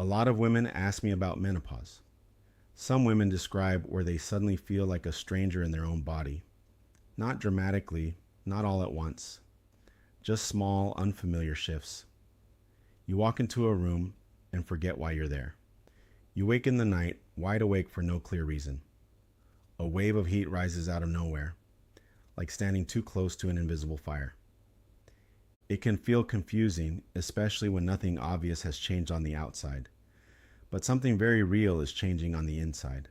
A lot of women ask me about menopause. Some women describe where they suddenly feel like a stranger in their own body. Not dramatically, not all at once, just small, unfamiliar shifts. You walk into a room and forget why you're there. You wake in the night, wide awake for no clear reason. A wave of heat rises out of nowhere, like standing too close to an invisible fire. It can feel confusing, especially when nothing obvious has changed on the outside, but something very real is changing on the inside.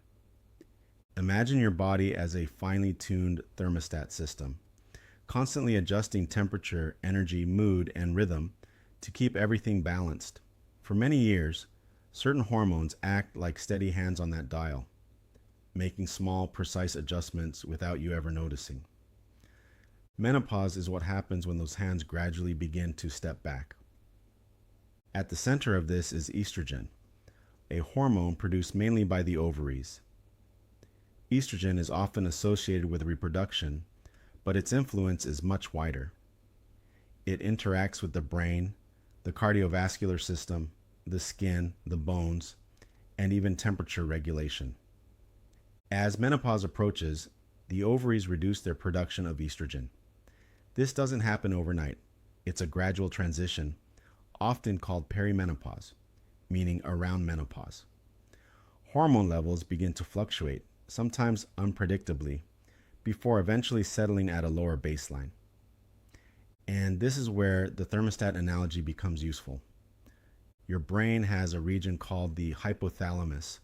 Imagine your body as a finely tuned thermostat system, constantly adjusting temperature, energy, mood, and rhythm to keep everything balanced. For many years, certain hormones act like steady hands on that dial, making small, precise adjustments without you ever noticing. Menopause is what happens when those hands gradually begin to step back. At the center of this is estrogen, a hormone produced mainly by the ovaries. Estrogen is often associated with reproduction, but its influence is much wider. It interacts with the brain, the cardiovascular system, the skin, the bones, and even temperature regulation. As menopause approaches, the ovaries reduce their production of estrogen. This doesn't happen overnight. It's a gradual transition, often called perimenopause, meaning around menopause. Hormone levels begin to fluctuate, sometimes unpredictably, before eventually settling at a lower baseline. And this is where the thermostat analogy becomes useful. Your brain has a region called the hypothalamus,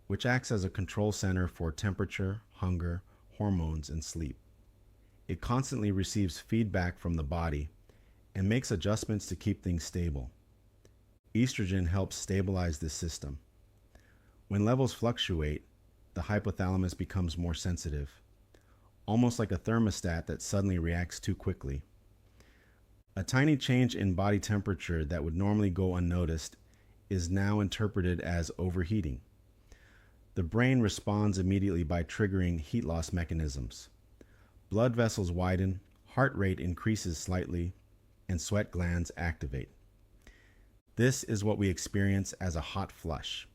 which acts as a control center for temperature, hunger, hormones, and sleep. It constantly receives feedback from the body and makes adjustments to keep things stable. Estrogen helps stabilize this system. When levels fluctuate, the hypothalamus becomes more sensitive, almost like a thermostat that suddenly reacts too quickly. A tiny change in body temperature that would normally go unnoticed is now interpreted as overheating. The brain responds immediately by triggering heat loss mechanisms. Blood vessels widen, heart rate increases slightly, and sweat glands activate. This is what we experience as a hot flush.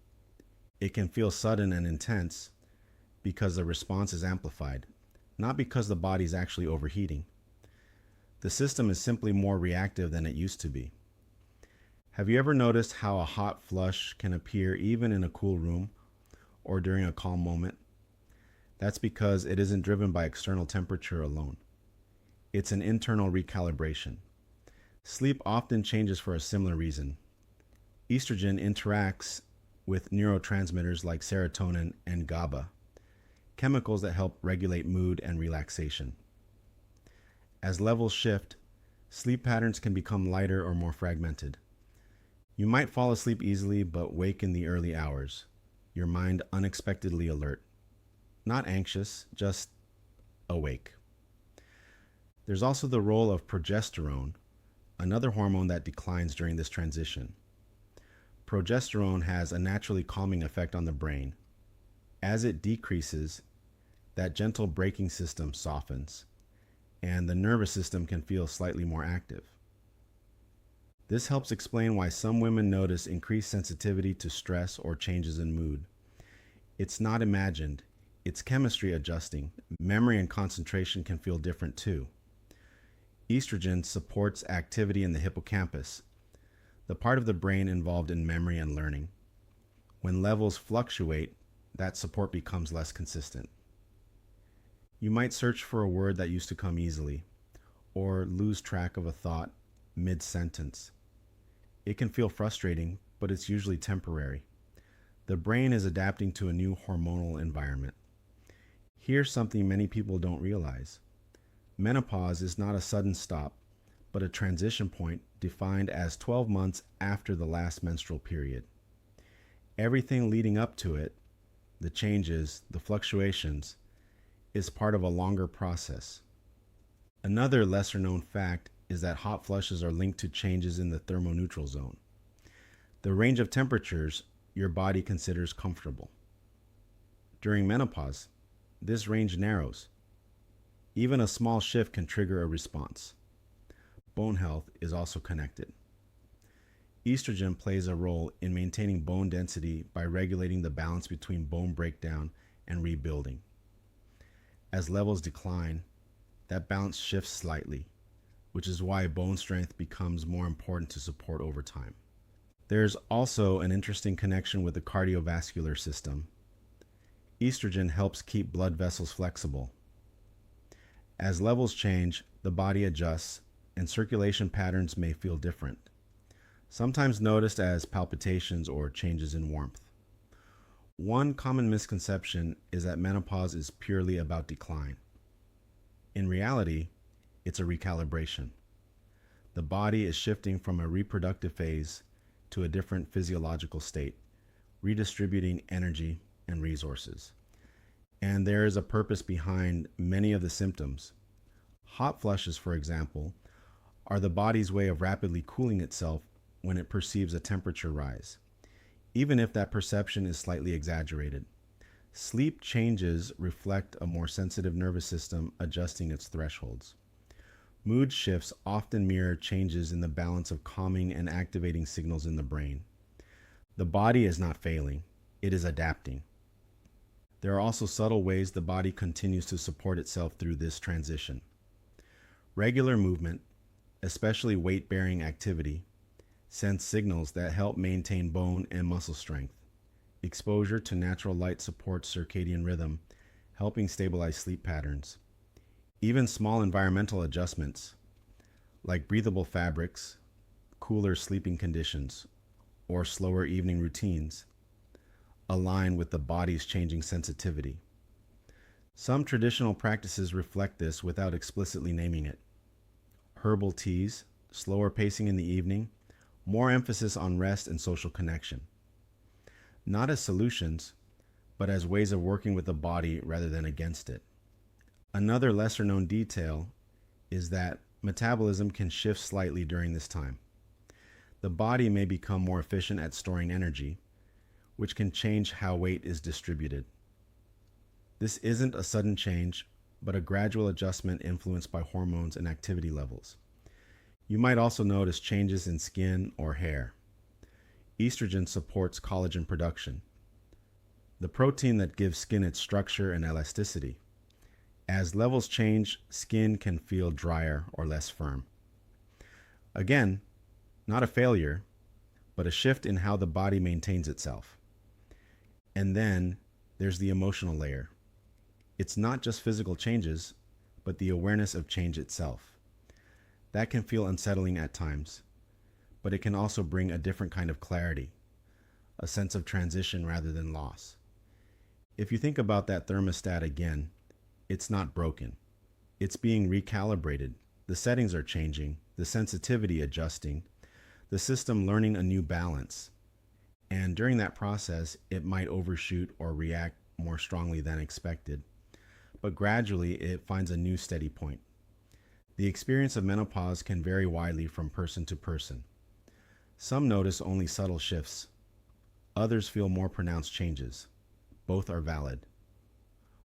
It can feel sudden and intense because the response is amplified, not because the body is actually overheating. The system is simply more reactive than it used to be. Have you ever noticed how a hot flush can appear even in a cool room or during a calm moment? That's because it isn't driven by external temperature alone. It's an internal recalibration. Sleep often changes for a similar reason. Estrogen interacts with neurotransmitters like serotonin and GABA, chemicals that help regulate mood and relaxation. As levels shift, sleep patterns can become lighter or more fragmented. You might fall asleep easily but wake in the early hours, your mind unexpectedly alert. Not anxious, just awake. There's also the role of progesterone, another hormone that declines during this transition. Progesterone has a naturally calming effect on the brain. As it decreases, that gentle braking system softens, and the nervous system can feel slightly more active. This helps explain why some women notice increased sensitivity to stress or changes in mood. It's not imagined, it's chemistry adjusting. Memory and concentration can feel different too. Estrogen supports activity in the hippocampus, the part of the brain involved in memory and learning. When levels fluctuate, that support becomes less consistent. You might search for a word that used to come easily, or lose track of a thought mid-sentence. It can feel frustrating, but it's usually temporary. The brain is adapting to a new hormonal environment. Here's something many people don't realize. Menopause is not a sudden stop, but a transition point defined as 12 months after the last menstrual period. Everything leading up to it, the changes, the fluctuations, is part of a longer process. Another lesser known fact is that hot flushes are linked to changes in the thermoneutral zone, the range of temperatures your body considers comfortable. During menopause, this range narrows. Even a small shift can trigger a response. Bone health is also connected. Estrogen plays a role in maintaining bone density by regulating the balance between bone breakdown and rebuilding. As levels decline, that balance shifts slightly, which is why bone strength becomes more important to support over time. There's also an interesting connection with the cardiovascular system. Estrogen helps keep blood vessels flexible. As levels change, the body adjusts, and circulation patterns may feel different, sometimes noticed as palpitations or changes in warmth. One common misconception is that menopause is purely about decline. In reality, it's a recalibration. The body is shifting from a reproductive phase to a different physiological state, redistributing energy and resources. And there is a purpose behind many of the symptoms. Hot flushes, for example, are the body's way of rapidly cooling itself when it perceives a temperature rise, even if that perception is slightly exaggerated. Sleep changes reflect a more sensitive nervous system adjusting its thresholds. Mood shifts often mirror changes in the balance of calming and activating signals in the brain. The body is not failing, it is adapting. There are also subtle ways the body continues to support itself through this transition. Regular movement, especially weight-bearing activity, sends signals that help maintain bone and muscle strength. Exposure to natural light supports circadian rhythm, helping stabilize sleep patterns. Even small environmental adjustments, like breathable fabrics, cooler sleeping conditions, or slower evening routines, align with the body's changing sensitivity. Some traditional practices reflect this without explicitly naming it. Herbal teas, slower pacing in the evening, more emphasis on rest and social connection. Not as solutions, but as ways of working with the body rather than against it. Another lesser-known detail is that metabolism can shift slightly during this time. The body may become more efficient at storing energy, which can change how weight is distributed. This isn't a sudden change, but a gradual adjustment influenced by hormones and activity levels. You might also notice changes in skin or hair. Estrogen supports collagen production, the protein that gives skin its structure and elasticity. As levels change, skin can feel drier or less firm. Again, not a failure, but a shift in how the body maintains itself. And then there's the emotional layer. It's not just physical changes, but the awareness of change itself. That can feel unsettling at times, but it can also bring a different kind of clarity, a sense of transition rather than loss. If you think about that thermostat again, it's not broken. It's being recalibrated. The settings are changing, the sensitivity adjusting, the system learning a new balance. And during that process, it might overshoot or react more strongly than expected. But gradually, it finds a new steady point. The experience of menopause can vary widely from person to person. Some notice only subtle shifts. Others feel more pronounced changes. Both are valid.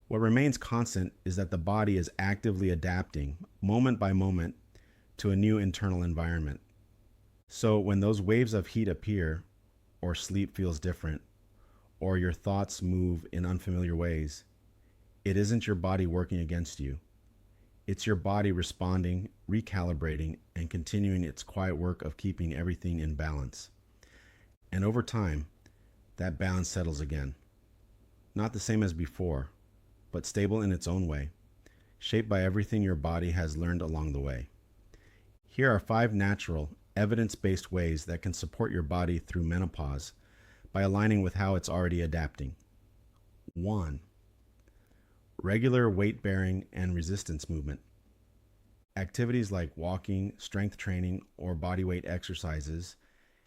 What remains constant is that the body is actively adapting, moment by moment, to a new internal environment. So when those waves of heat appear, or sleep feels different, or your thoughts move in unfamiliar ways, it isn't your body working against you. It's your body responding, recalibrating, and continuing its quiet work of keeping everything in balance. And over time, that balance settles again. Not the same as before, but stable in its own way, shaped by everything your body has learned along the way. Here are 5 natural, evidence-based ways that can support your body through menopause by aligning with how it's already adapting. 1. Regular weight-bearing and resistance movement. Activities like walking, strength training, or bodyweight exercises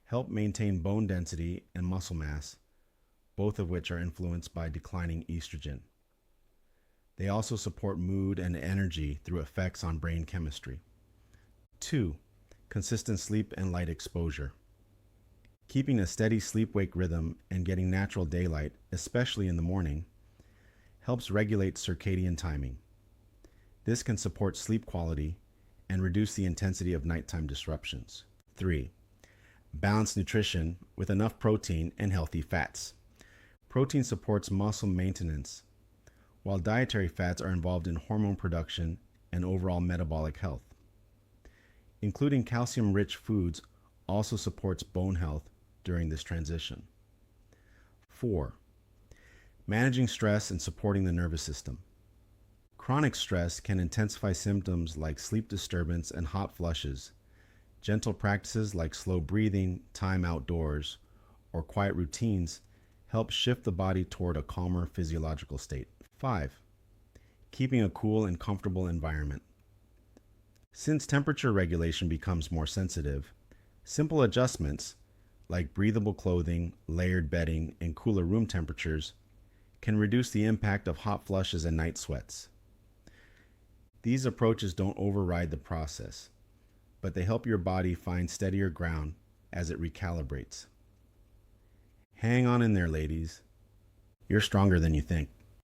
help maintain bone density and muscle mass, both of which are influenced by declining estrogen. They also support mood and energy through effects on brain chemistry. 2. Consistent sleep and light exposure. Keeping a steady sleep-wake rhythm and getting natural daylight, especially in the morning, helps regulate circadian timing. This can support sleep quality and reduce the intensity of nighttime disruptions. 3. Balanced nutrition with enough protein and healthy fats. Protein supports muscle maintenance, while dietary fats are involved in hormone production and overall metabolic health. Including calcium-rich foods also supports bone health during this transition. 4. Managing stress and supporting the nervous system. Chronic stress can intensify symptoms like sleep disturbance and hot flushes. Gentle practices like slow breathing, time outdoors, or quiet routines help shift the body toward a calmer physiological state. 5. Keeping a cool and comfortable environment. Since temperature regulation becomes more sensitive, simple adjustments like breathable clothing, layered bedding, and cooler room temperatures can reduce the impact of hot flushes and night sweats. These approaches don't override the process, but they help your body find steadier ground as it recalibrates. Hang on in there, ladies. You're stronger than you think.